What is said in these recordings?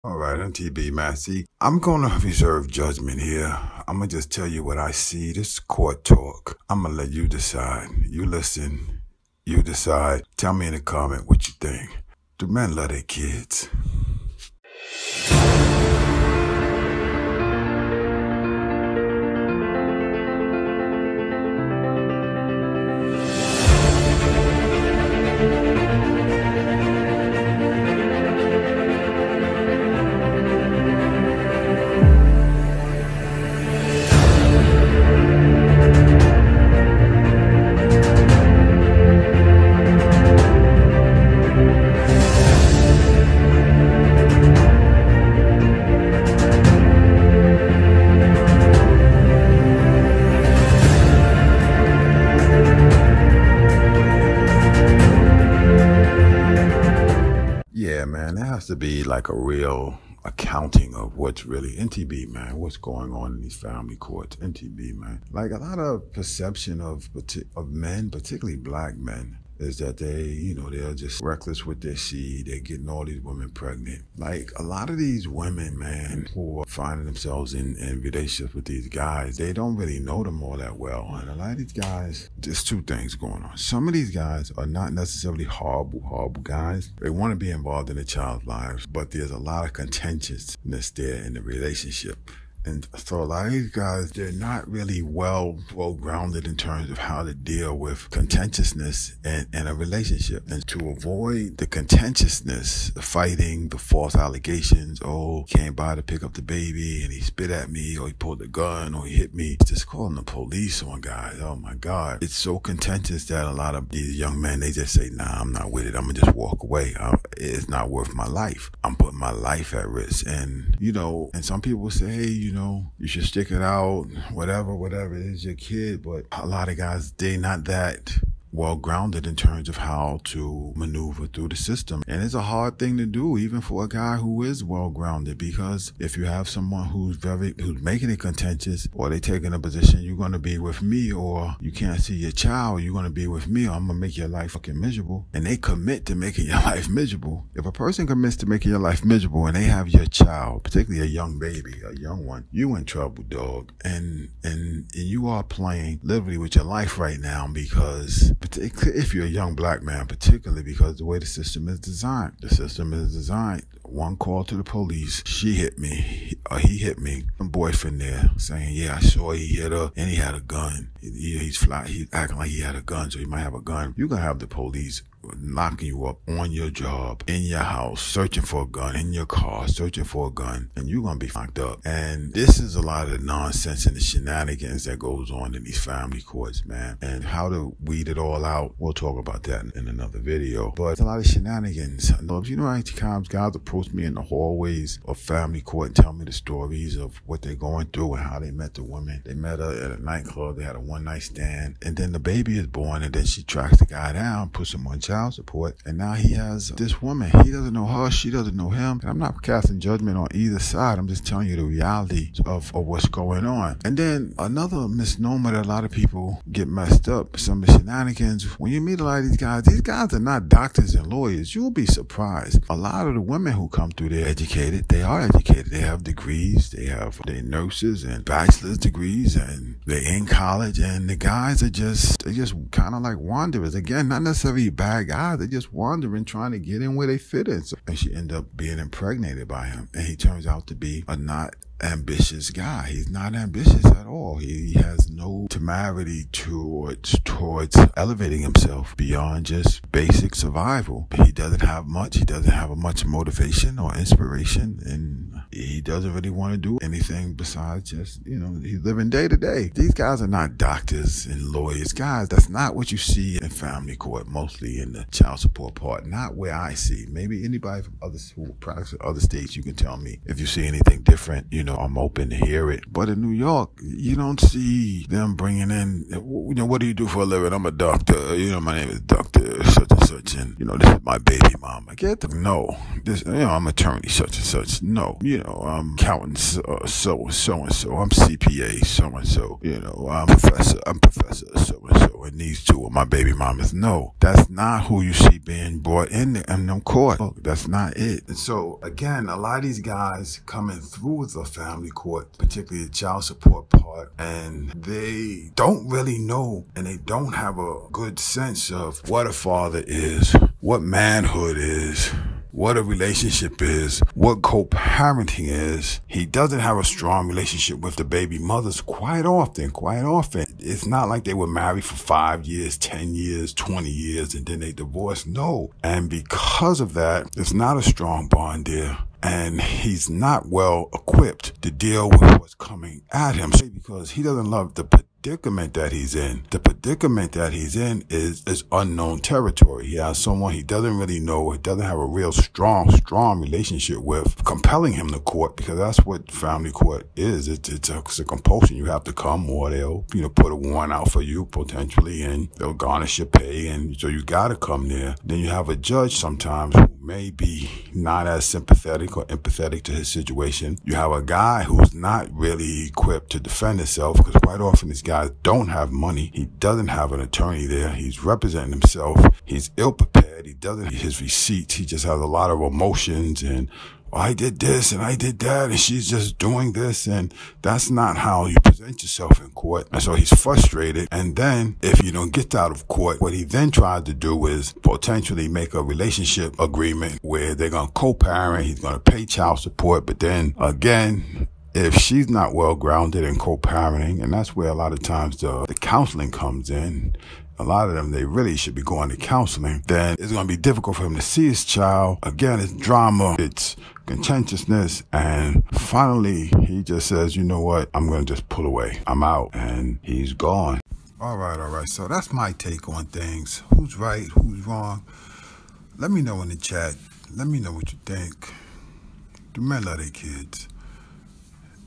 All right, MTB, man. See, I'm going to reserve judgment here. I'm going to just tell you what I see. This is court talk. I'm going to let you decide. You listen. You decide. Tell me in the comment what you think. Do men love their kids? Yeah, man, there has to be like a real accounting of what's really NTB, man. What's going on in these family courts? NTB, man. Like a lot of perception of men, particularly black men, is that they're just reckless with their seed. They're getting all these women pregnant. Like a lot of these women, man, who are finding themselves in relationships with these guys, they don't really know them all that well. And a lot of these guys, there's two things going on. Some of these guys are not necessarily horrible guys. They want to be involved in the child's lives, but there's a lot of contentiousness there in the relationship. And so a lot of these guys, they're not really well-grounded in terms of how to deal with contentiousness in a relationship. And to avoid the contentiousness, the fighting, the false allegations, oh, he came by to pick up the baby and he spit at me, or he pulled a gun, or he hit me, just calling the police on guys. Oh my God. It's so contentious that a lot of these young men, they just say, nah, I'm not with it. I'm gonna just walk away. It's not worth my life. I'm putting my life at risk. And, and some people say, hey, you should stick it out, whatever, it is your kid. But a lot of guys, they not that well-grounded in terms of how to maneuver through the system. And it's a hard thing to do, even for a guy who is well-grounded, because if you have someone who's making it contentious, or they taking a position, you're going to be with me, or you can't see your child, you're going to be with me, or I'm going to make your life fucking miserable. And they commit to making your life miserable. If a person commits to making your life miserable and they have your child, particularly a young baby, a young one, you in trouble, dog. And you are playing literally with your life right now, because if you're a young black man, particularly because the way the system is designed. The system is designed. One call to the police, she hit me, or he hit me. Some boyfriend there saying, yeah, I saw he hit her, and he had a gun. He's acting like he had a gun, so he might have a gun. You're going to have the police locking you up on your job, in your house, searching for a gun, in your car, searching for a gun, and you're going to be locked up. And this is a lot of the nonsense and the shenanigans that goes on in these family courts, man. And how to weed it all out, we'll talk about that in another video. But it's a lot of shenanigans. How many times guys approach me in the hallways of family court and tell me the stories of what they're going through and how they met the woman. They met her at a nightclub, they had a one-night stand, and then the baby is born, and then she tracks the guy down, puts him on child support, and now he has this woman. He doesn't know her, she doesn't know him. And I'm not casting judgment on either side. I'm just telling you the reality of what's going on. And then another misnomer that a lot of people get messed up, some of the shenanigans. When you meet a lot of these guys are not doctors and lawyers. You'll be surprised. A lot of the women who come through, they're educated. They are educated. They have degrees. They're nurses and bachelor's degrees, and they're in college. And the guys are just kind of like wanderers. Again, not necessarily bad guys. They're just wandering, trying to get in where they fit in. So, and she ended up being impregnated by him. And he turns out to be a not ambitious guy. He's not ambitious at all. He has no temerity towards elevating himself beyond just basic survival. He doesn't have much. He doesn't have much motivation or inspiration, and he doesn't really want to do anything besides just, he's living day to day. These guys are not doctors and lawyers. Guys, that's not what you see in family court, mostly in the child support part. Not where I see. Maybe anybody from others who practice in other states, you can tell me if you see anything different, I'm open to hear it. But in New York, you don't see them bringing in, what do you do for a living? I'm a doctor. My name is Dr. such and such, and, this is my baby mom. I get them. No. This, I'm attorney such and such. No. I'm accountant so-and-so. I'm CPA so-and-so. I'm professor so-and-so. And these two are my baby mamas. No. That's not who you see being brought in them court. Look, that's not it. And so, again, a lot of these guys coming through the family court, particularly the child support part, and they don't really know, and they don't have a good sense of what a father is, what manhood is, what a relationship is, what co-parenting is. He doesn't have a strong relationship with the baby mothers quite often. It's not like they were married for 5 years, 10 years, 20 years, and then they divorced. No. And because of that, there's not a strong bond there. And he's not well equipped to deal with what's coming at him because he doesn't love the predicament that he's in. The predicament that he's in is unknown territory. He has someone he doesn't really know, he doesn't have a real strong relationship with, compelling him to court, because that's what family court is. It's a compulsion. You have to come, or they'll, put a warrant out for you potentially, and they'll garnish your pay, and so you gotta come there. Then you have a judge sometimes who may be not as sympathetic or empathetic to his situation. You have a guy who's not really equipped to defend himself, because quite often these guys don't have money. He doesn't have an attorney there. He's representing himself. He's ill-prepared. He doesn't have his receipts. He just has a lot of emotions and, I did this and I did that and she's just doing this, and that's not how you present yourself in court. And so he's frustrated. And then if you don't get out of court, what he then tried to do is potentially make a relationship agreement where they're going to co-parent. He's going to pay child support. But then again, if she's not well grounded in co-parenting, and that's where a lot of times the counseling comes in, a lot of them, they really should be going to counseling, then it's going to be difficult for him to see his child. Again, it's drama, it's contentiousness, and finally he just says, you know what, I'm going to just pull away. I'm out, and he's gone. All right. So that's my take on things. Who's right, who's wrong? Let me know in the chat. Let me know what you think. Do men love their kids?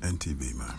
NTB, man.